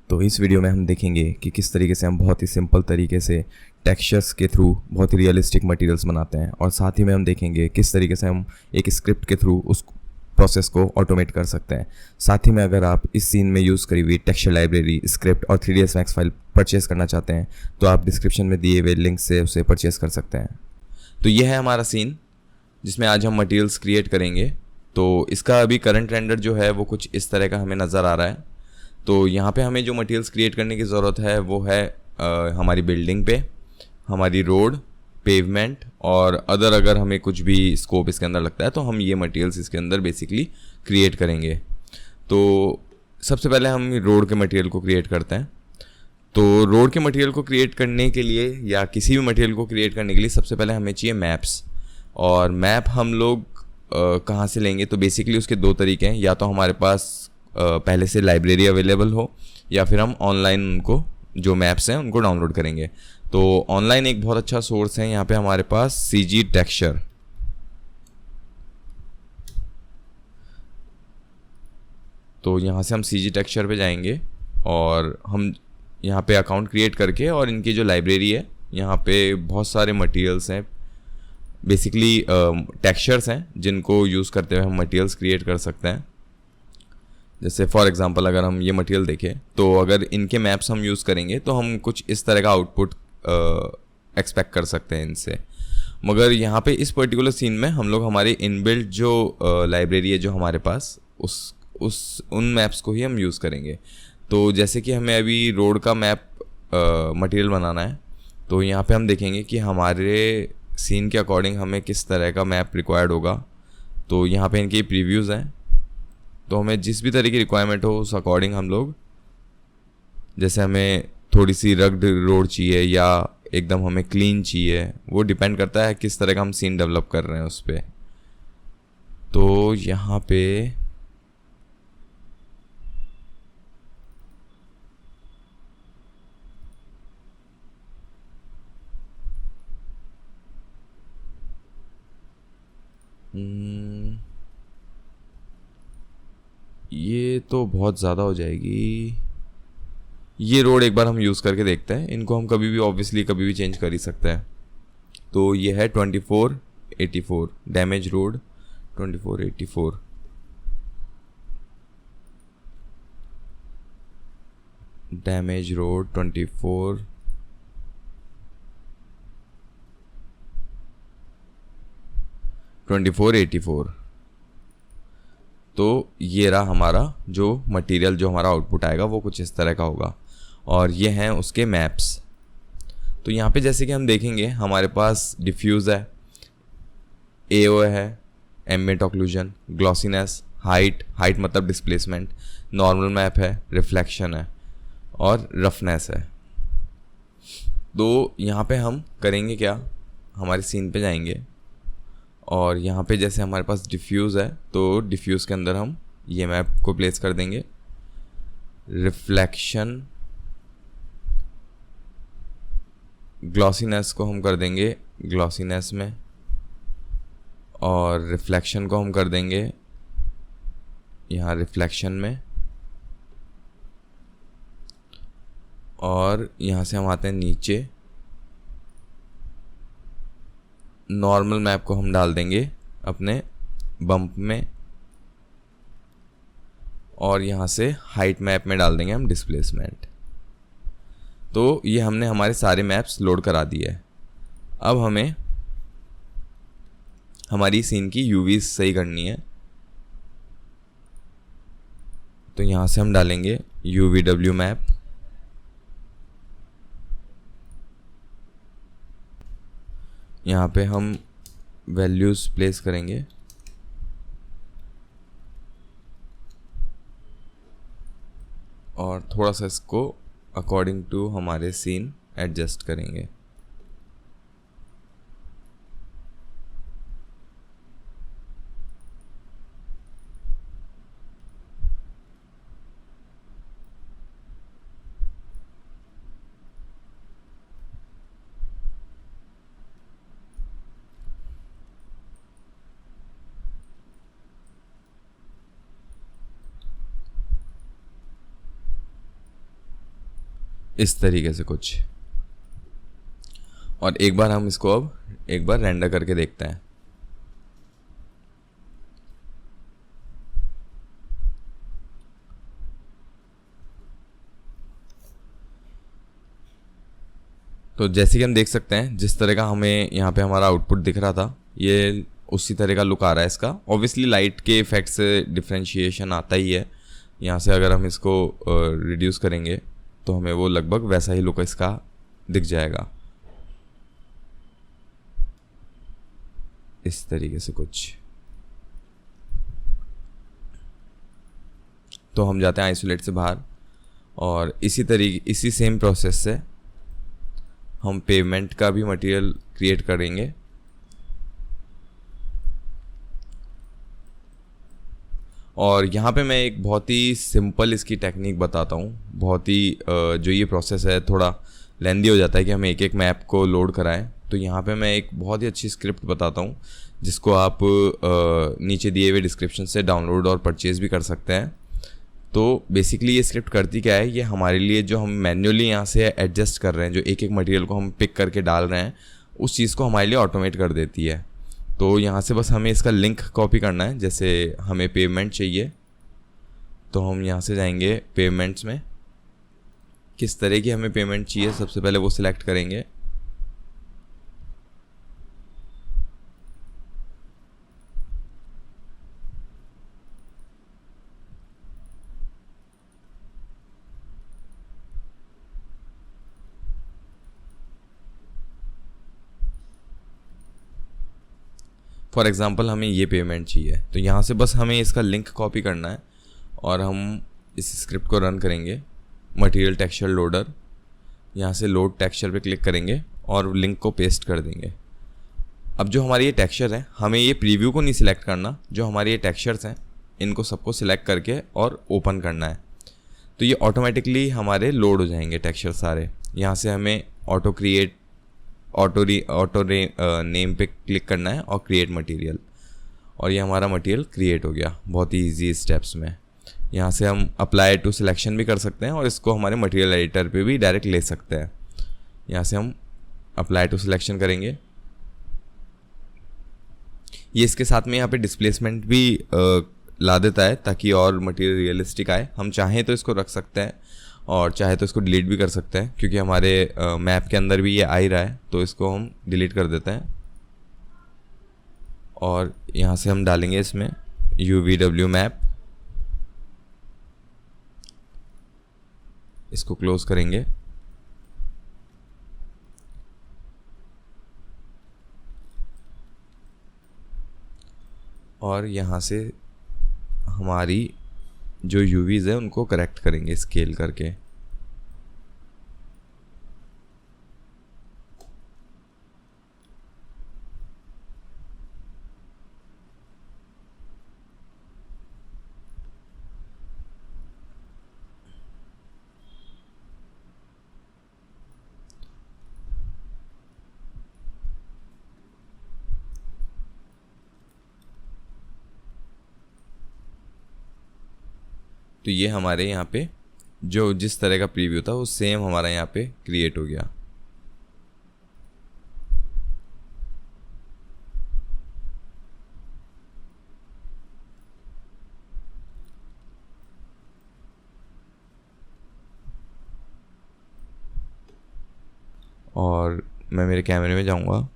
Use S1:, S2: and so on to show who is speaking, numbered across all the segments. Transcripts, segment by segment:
S1: तो इस वीडियो में हम देखेंगे कि किस तरीके से हम बहुत ही सिंपल तरीके से टेक्सचर्स के थ्रू बहुत ही रियलिस्टिक मटेरियल्स बनाते हैं, और साथ ही में हम देखेंगे किस तरीके से हम एक स्क्रिप्ट के थ्रू उस प्रोसेस को ऑटोमेट कर सकते हैं। साथ ही में अगर आप इस सीन में यूज़ करी हुई टेक्सचर लाइब्रेरी, स्क्रिप्ट और 3ds Max फाइल परचेस करना चाहते हैं तो आप डिस्क्रिप्शन में दिए हुए लिंक से उसे परचेस कर सकते हैं। तो ये है हमारा सीन जिसमें आज हम मटेरियल्स क्रिएट करेंगे। तो इसका अभी करंट रेंडर जो है वो कुछ इस तरह का हमें नज़र आ रहा है। तो यहाँ पे हमें जो मटेरियल्स क्रिएट करने की ज़रूरत है वो है हमारी बिल्डिंग पे, हमारी रोड, पेवमेंट और अदर अगर हमें कुछ भी स्कोप इसके अंदर लगता है तो हम ये मटेरियल्स इसके अंदर बेसिकली क्रिएट करेंगे। तो सबसे पहले हम रोड के मटेरियल को क्रिएट करते हैं। तो रोड के मटेरियल को क्रिएट करने के लिए या किसी भी मटेरियल को क्रिएट करने के लिए सबसे पहले हमें चाहिए मैप्स। और मैप हम लोग कहाँ से लेंगे, तो बेसिकली उसके दो तरीके हैं। या तो हमारे पास पहले से लाइब्रेरी अवेलेबल हो या फिर हम ऑनलाइन उनको जो मैप्स हैं उनको डाउनलोड करेंगे। तो ऑनलाइन एक बहुत अच्छा सोर्स है यहाँ पे हमारे पास CG टेक्सचर। तो यहाँ से हम CG टेक्सचर पे जाएंगे और हम यहाँ पे अकाउंट क्रिएट करके, और इनकी जो लाइब्रेरी है यहाँ पे बहुत सारे मटेरियल्स हैं, बेसिकली टेक्सचर्स हैं जिनको यूज़ करते हुए हम मटेरियल्स क्रिएट कर सकते हैं। जैसे फॉर एग्जांपल अगर हम ये मटेरियल देखें तो अगर इनके मैप्स हम यूज़ करेंगे तो हम कुछ इस तरह का आउटपुट एक्सपेक्ट कर सकते हैं इनसे। मगर यहाँ पे इस पर्टिकुलर सीन में हम लोग हमारी इनबिल्ट जो लाइब्रेरी है जो हमारे पास उन मैप्स को ही हम यूज़ करेंगे। तो जैसे कि हमें अभी रोड का मैप मटेरियल बनाना है, तो यहाँ पे हम देखेंगे कि हमारे सीन के अकॉर्डिंग हमें किस तरह का मैप रिक्वायर्ड होगा। तो यहाँ पे इनके प्रीव्यूज़ हैं, तो हमें जिस भी तरह की रिक्वायरमेंट हो उस अकॉर्डिंग हम लोग, जैसे हमें थोड़ी सी रग्ड रोड चाहिए या एकदम हमें क्लीन चाहिए, वो डिपेंड करता है किस तरह का हम सीन डेवलप कर रहे हैं उस पर। तो यहाँ पे ये तो बहुत ज़्यादा हो जाएगी। ये रोड एक बार हम यूज़ करके देखते हैं, इनको हम कभी भी ऑब्वियसली कभी भी चेंज कर ही सकते हैं। तो ये है 2484 डैमेज रोड 2484। Damage road 2484। तो ये रहा हमारा जो मटेरियल, जो हमारा आउटपुट आएगा वो कुछ इस तरह का होगा। और ये हैं उसके मैप्स। तो यहाँ पे जैसे कि हम देखेंगे हमारे पास डिफ्यूज़ है, AO है, एम्बिएंट ऑक्लूजन, ग्लॉसीनेस, हाइट मतलब डिस्प्लेसमेंट, नॉर्मल मैप है, रिफ्लेक्शन है और रफनेस है। तो यहाँ पे हम करेंगे क्या, हमारे सीन पे जाएंगे और यहाँ पे जैसे हमारे पास डिफ्यूज़ है तो डिफ्यूज़ के अंदर हम ये मैप को प्लेस कर देंगे। रिफ्लेक्शन, ग्लॉसीनेस को हम कर देंगे ग्लॉसीनेस में, और रिफ्लेक्शन को हम कर देंगे यहाँ रिफ्लेक्शन में। और यहाँ से हम आते हैं नीचे, नॉर्मल मैप को हम डाल देंगे अपने बम्प में, और यहाँ से हाइट मैप में डाल देंगे हम डिस्प्लेसमेंट। तो ये हमने हमारे सारे मैप्स लोड करा दिए है। अब हमें हमारी सीन की UVs सही करनी है। तो यहाँ से हम डालेंगे UVW मैप, यहाँ पे हम वैल्यूज़ प्लेस करेंगे और थोड़ा सा इसको अकॉर्डिंग टू हमारे सीन एडजस्ट करेंगे। इस तरीके से कुछ। और एक बार हम इसको अब एक बार रेंडर करके देखते हैं। तो जैसे कि हम देख सकते हैं जिस तरह का हमें यहाँ पे हमारा आउटपुट दिख रहा था, ये उसी तरह का लुक आ रहा है इसका। ऑब्वियसली लाइट के इफेक्ट से डिफ्रेंशिएशन आता ही है। यहाँ से अगर हम इसको रिड्यूस करेंगे तो हमें वो लगभग वैसा ही लुक इसका दिख जाएगा, इस तरीके से कुछ। तो हम जाते हैं आइसोलेट से बाहर और इसी सेम प्रोसेस से हम पेमेंट का भी मटेरियल क्रिएट करेंगे। और यहाँ पे मैं एक बहुत ही सिंपल इसकी टेक्निक बताता हूँ। बहुत ही जो ये प्रोसेस है थोड़ा लेंदी हो जाता है कि हम एक एक मैप को लोड कराएं। तो यहाँ पे मैं एक बहुत ही अच्छी स्क्रिप्ट बताता हूँ जिसको आप नीचे दिए हुए डिस्क्रिप्शन से डाउनलोड और परचेज़ भी कर सकते हैं। तो बेसिकली ये स्क्रिप्ट करती क्या है, ये हमारे लिए जो हम मैन्युअली यहाँ से एडजस्ट कर रहे हैं, जो एक एक मटेरियल को हम पिक करके डाल रहे हैं, उस चीज़ को हमारे लिए ऑटोमेट कर देती है। तो यहाँ से बस हमें इसका लिंक कॉपी करना है। जैसे हमें पेमेंट चाहिए तो हम यहाँ से जाएंगे पेमेंट्स में, किस तरह की हमें पेमेंट चाहिए सबसे पहले वो सिलेक्ट करेंगे। फॉर एग्ज़ाम्पल हमें ये पेमेंट चाहिए, तो यहाँ से बस हमें इसका लिंक कॉपी करना है और हम इस स्क्रिप्ट को रन करेंगे। मटेरियल टेक्सचर लोडर, यहाँ से लोड टेक्सचर पे क्लिक करेंगे और लिंक को पेस्ट कर देंगे। अब जो हमारी ये टेक्सचर है, हमें ये प्रीव्यू को नहीं सिलेक्ट करना, जो हमारे ये टेक्सचर्स हैं इनको सबको सिलेक्ट करके और ओपन करना है। तो ये ऑटोमेटिकली हमारे लोड हो जाएंगे टेक्सचर सारे। यहाँ से हमें ऑटो नेम पे क्लिक करना है और क्रिएट मटेरियल, और ये हमारा मटेरियल क्रिएट हो गया बहुत ही ईजी स्टेप्स में। यहाँ से हम अप्लाई टू सिलेक्शन भी कर सकते हैं और इसको हमारे मटेरियल एडिटर पे भी डायरेक्ट ले सकते हैं। यहाँ से हम अप्लाई टू सिलेक्शन करेंगे। ये इसके साथ में यहाँ पे डिस्प्लेसमेंट भी ला देता है ताकि और मटेरियल रियलिस्टिक आए। हम चाहें तो इसको रख सकते हैं और चाहे तो इसको डिलीट भी कर सकते हैं, क्योंकि हमारे मैप के अंदर भी ये आ ही रहा है, तो इसको हम डिलीट कर देते हैं। और यहाँ से हम डालेंगे इसमें UVW मैप, इसको क्लोज करेंगे। और यहाँ से हमारी जो UVs है उनको करेक्ट करेंगे स्केल करके। तो ये हमारे यहाँ पे जो जिस तरह का प्रीव्यू था वो सेम हमारा यहाँ पे क्रिएट हो गया। और मैं मेरे कैमरे में जाऊँगा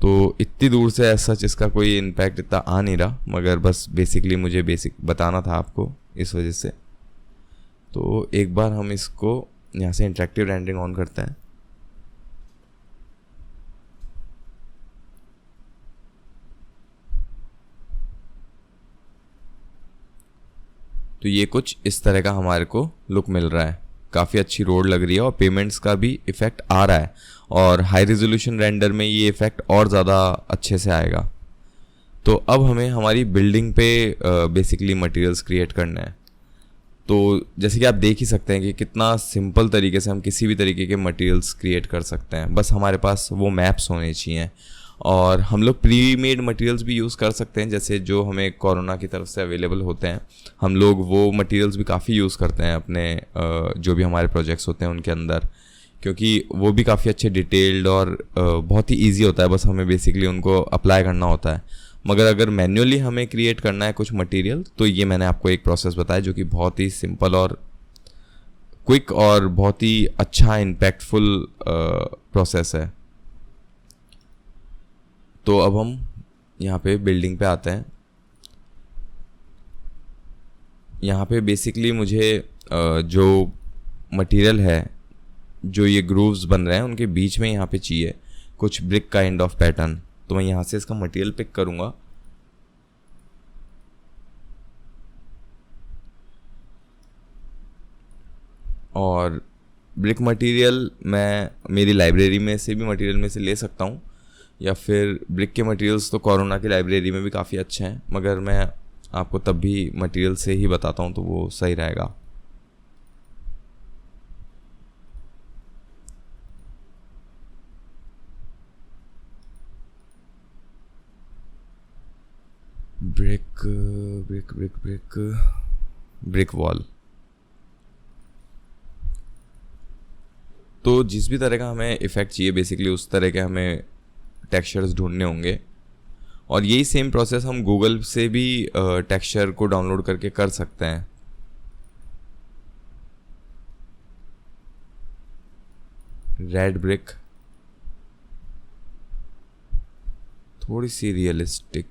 S1: तो इतनी दूर से ऐसा इसका कोई इम्पैक्ट इतना आ नहीं रहा, मगर बस बेसिकली मुझे बेसिक बताना था आपको इस वजह से। तो एक बार हम इसको यहाँ से इंटरेक्टिव रेंडरिंग ऑन करते हैं। तो ये कुछ इस तरह का हमारे को लुक मिल रहा है, काफ़ी अच्छी रोड लग रही है और पेमेंट्स का भी इफ़ेक्ट आ रहा है। और हाई रेजोल्यूशन रेंडर में ये इफ़ेक्ट और ज़्यादा अच्छे से आएगा। तो अब हमें हमारी बिल्डिंग पे बेसिकली मटेरियल्स क्रिएट करना है। तो जैसे कि आप देख ही सकते हैं कि कितना सिंपल तरीके से हम किसी भी तरीके के मटेरियल्स क्रिएट कर सकते हैं, बस हमारे पास वो मैप्स होने चाहिए। और हम लोग प्री मेड मटेरियल्स भी यूज़ कर सकते हैं, जैसे जो हमें कोरोना की तरफ से अवेलेबल होते हैं, हम लोग वो मटेरियल्स भी काफ़ी यूज़ करते हैं अपने जो भी हमारे प्रोजेक्ट्स होते हैं उनके अंदर, क्योंकि वो भी काफ़ी अच्छे डिटेल्ड और बहुत ही ईजी होता है, बस हमें बेसिकली उनको अप्लाई करना होता है। मगर अगर मैन्युअली हमें क्रिएट करना है कुछ मटेरियल, तो ये मैंने आपको एक प्रोसेस बताया जो कि बहुत ही सिंपल और क्विक और बहुत ही अच्छा इम्पैक्टफुल प्रोसेस है। तो अब हम यहाँ पे बिल्डिंग पे आते हैं। यहाँ पे बेसिकली मुझे जो मटेरियल है, जो ये ग्रूव्स बन रहे हैं उनके बीच में यहाँ पे चाहिए कुछ ब्रिक काइंड ऑफ पैटर्न। तो मैं यहाँ से इसका मटेरियल पिक करूँगा और ब्रिक मटेरियल मैं मेरी लाइब्रेरी में से भी मटेरियल में से ले सकता हूँ, या फिर ब्रिक के मटेरियल्स तो कोरोना की लाइब्रेरी में भी काफ़ी अच्छे हैं, मगर मैं आपको तब भी मटेरियल से ही बताता हूँ तो वो सही रहेगा। Brick brick brick brick brick wall. तो जिस भी तरह का हमें इफ़ेक्ट चाहिए बेसिकली उस तरह के हमें टेक्सचर्स ढूंढने होंगे, और यही सेम प्रोसेस हम गूगल से भी टेक्सचर को डाउनलोड करके कर सकते हैं। रेड ब्रिक थोड़ी सी रियलिस्टिक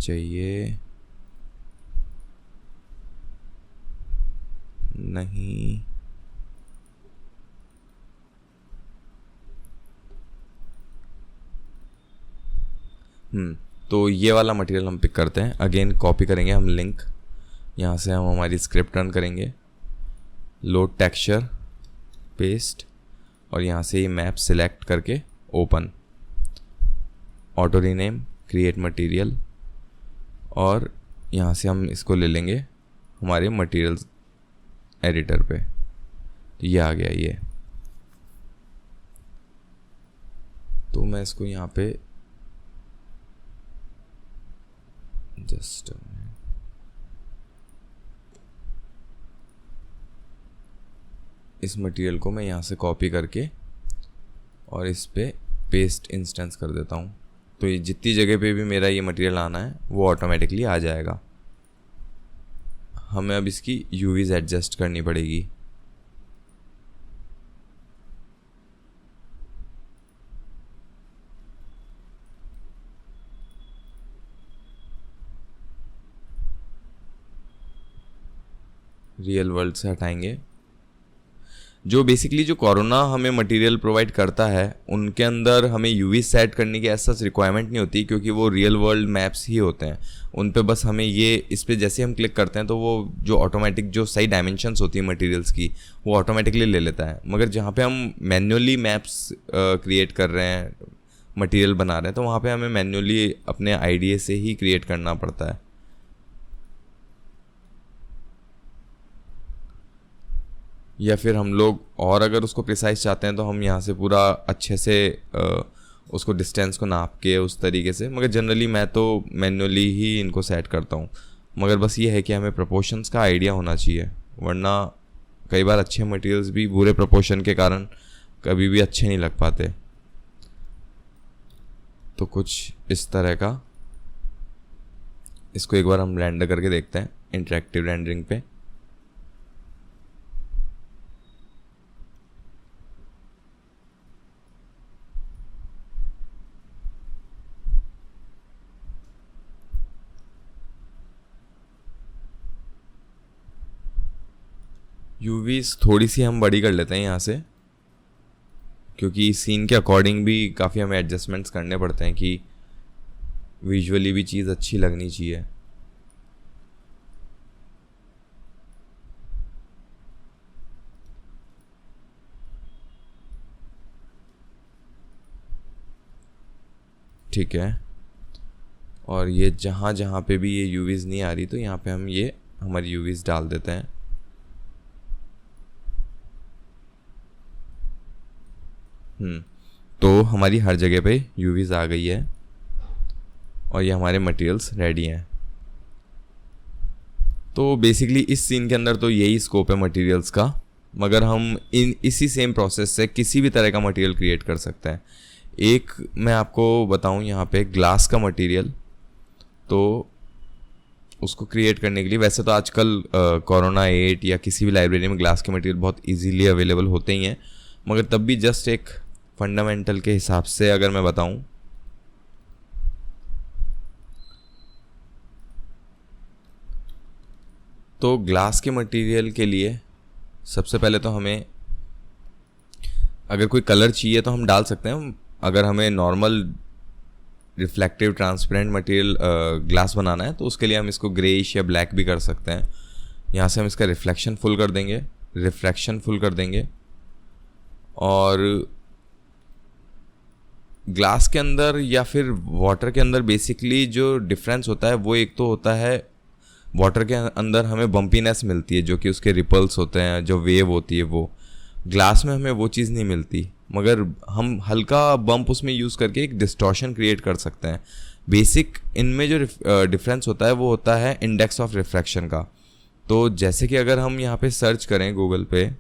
S1: चाहिए, नहीं तो ये वाला मटेरियल हम पिक करते हैं। अगेन कॉपी करेंगे हम लिंक, यहाँ से हम हमारी स्क्रिप्ट रन करेंगे, लोड टेक्सचर, पेस्ट, और यहाँ से ये मैप सिलेक्ट करके open, auto rename, create material, और यहाँ से हम इसको ले लेंगे हमारे मटेरियल्स एडिटर पे। तो ये आ गया ये। तो मैं इसको यहाँ पे जस्ट इस मटेरियल को मैं यहाँ से कॉपी करके और इस पे पेस्ट इंस्टेंस कर देता हूँ। तो ये जितनी जगह पे भी मेरा ये मटेरियल आना है वो ऑटोमेटिकली आ जाएगा। हमें अब इसकी यूवीज एडजस्ट करनी पड़ेगी। रियल वर्ल्ड से हटाएंगे। जो बेसिकली जो कोरोना हमें मटेरियल प्रोवाइड करता है उनके अंदर हमें यूवी सेट करने की ऐसा रिक्वायरमेंट नहीं होती, क्योंकि वो रियल वर्ल्ड मैप्स ही होते हैं। उन पे बस हमें ये इस पे जैसे हम क्लिक करते हैं तो वो जो ऑटोमेटिक जो सही डायमेंशंस होती है मटेरियल्स की वो ऑटोमेटिकली ले लेता है। मगर जहाँ पे हम मैन्युअली मैप्स क्रिएट कर रहे हैं, मटेरियल बना रहे हैं, तो वहाँ पे हमें मैन्युअली अपने आईडीए से ही क्रिएट करना पड़ता है। या फिर हम लोग और अगर उसको प्रिसाइज चाहते हैं तो हम यहाँ से पूरा अच्छे से उसको डिस्टेंस को नाप के उस तरीके से, मगर जनरली मैं तो मैन्युअली ही इनको सेट करता हूँ। मगर बस ये है कि हमें प्रोपोर्शंस का आइडिया होना चाहिए, वरना कई बार अच्छे मटेरियल्स भी बुरे प्रोपोर्शन के कारण कभी भी अच्छे नहीं लग पाते। तो कुछ इस तरह का इसको एक बार हम रेंडर करके देखते हैं इंटरेक्टिव रेंडरिंग पे। यूवीज थोड़ी सी हम बड़ी कर लेते हैं यहाँ से, क्योंकि सीन के अकॉर्डिंग भी काफ़ी हमें एडजस्टमेंट्स करने पड़ते हैं कि विजुअली भी चीज़ अच्छी लगनी चाहिए। ठीक है, और ये जहाँ जहाँ पे भी ये यूवीज नहीं आ रही तो यहाँ पे हम ये हमारी यूवीज डाल देते हैं। तो हमारी हर जगह पे यूवीज आ गई है। और ये हमारे मटेरियल्स रेडी हैं। तो बेसिकली इस सीन के अंदर तो यही स्कोप है मटेरियल्स का, मगर हम इसी सेम प्रोसेस से किसी भी तरह का मटेरियल क्रिएट कर सकते हैं। एक मैं आपको बताऊं यहाँ पे ग्लास का मटेरियल, तो उसको क्रिएट करने के लिए वैसे तो आजकल कोरोना 8 या किसी भी लाइब्रेरी में ग्लास के मटेरियल बहुत इजीली अवेलेबल होते ही हैं, मगर तब भी जस्ट एक फंडामेंटल के हिसाब से अगर मैं बताऊं तो ग्लास के मटेरियल के लिए सबसे पहले तो हमें अगर कोई कलर चाहिए तो हम डाल सकते हैं। अगर हमें normal reflective transparent material glass बनाना है तो उसके लिए हम इसको ग्रेइश या ब्लैक भी कर सकते हैं। यहाँ से हम इसका रिफ्लेक्शन फुल कर देंगे, और ग्लास के अंदर या फिर वाटर के अंदर बेसिकली जो डिफरेंस होता है वो एक तो होता है वाटर के अंदर हमें बम्पीनेस मिलती है जो कि उसके रिपल्स होते हैं, जो वेव होती है वो ग्लास में हमें वो चीज़ नहीं मिलती, मगर हम हल्का बम्प उसमें यूज़ करके एक डिस्टॉर्शन क्रिएट कर सकते हैं। बेसिक इनमें जो डिफरेंस होता है वो होता है इंडेक्स ऑफ रिफ्रैक्शन का। तो जैसे कि अगर हम यहाँ पे सर्च करें गूगल पे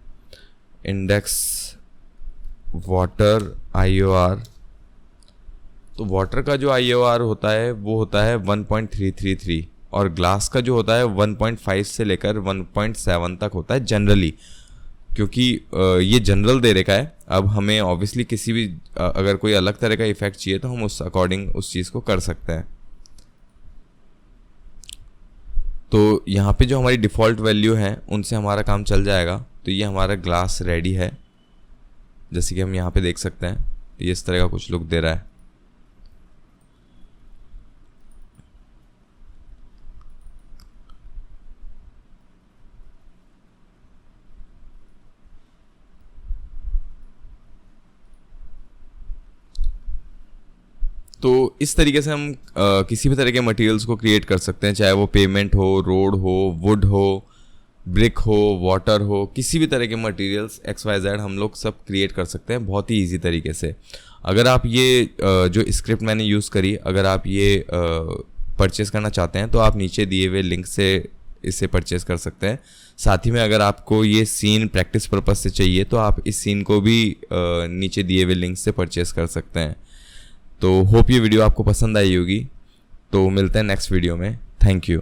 S1: इंडेक्स वाटर IOR, तो वाटर का जो IOR होता है वो होता है 1.333 और ग्लास का जो होता है 1.5 से लेकर 1.7 तक होता है जनरली, क्योंकि ये जनरल दे रखा है। अब हमें ऑब्वियसली किसी भी अगर कोई अलग तरह का इफेक्ट चाहिए तो हम उस अकॉर्डिंग उस चीज़ को कर सकते हैं। तो यहाँ पे जो हमारी डिफ़ॉल्ट वैल्यू है उनसे हमारा काम चल जाएगा। तो ये हमारा ग्लास रेडी है, जैसे कि हम यहाँ पे देख सकते हैं ये इस तरह का कुछ लुक दे रहा है। तो इस तरीके से हम किसी भी तरह के मटेरियल्स को क्रिएट कर सकते हैं, चाहे वो पेमेंट हो, रोड हो, वुड हो, ब्रिक हो, वाटर हो, किसी भी तरह के मटेरियल्स XYZ हम लोग सब क्रिएट कर सकते हैं बहुत ही इजी तरीके से। अगर आप ये जो स्क्रिप्ट मैंने यूज़ करी अगर आप ये परचेज़ करना चाहते हैं तो आप नीचे दिए हुए लिंक से इसे परचेज़ कर सकते हैं। साथ ही में अगर आपको ये सीन प्रैक्टिस पर्पस से चाहिए तो आप इस सीन को भी नीचे दिए हुए लिंक से परचेज़ कर सकते हैं। तो होप ये वीडियो आपको पसंद आई होगी। तो मिलते हैं नेक्स्ट वीडियो में। Thank you.